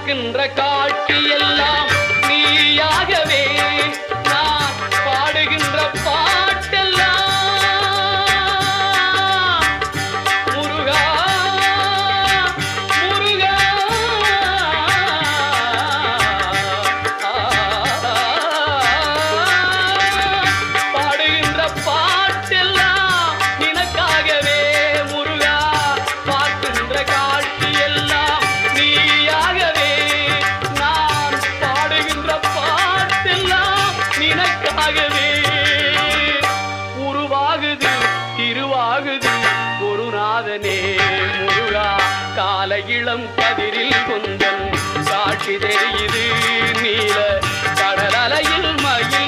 பார்க்கின்ற காட்சி எல்லாம் நீயாகவே நான் பாடுகின்ற பாட்டெல்லாம் முருகா முருகா பாடுகின்ற பாட்டெல்லாம் நினக்காகவே முருகா பார்க்கின்ற காட்சி எல்லாம் நீயாகவே நான் பாடுகின்ற பாட்டெல்லாம் நினக்காகவே உருவாகுது திருவாகுது குருநாதனே முருகா கால இளம் கதிரில் கொந்தன் சாட்சி தெரியுது நீல கடல் அலையில் மயில்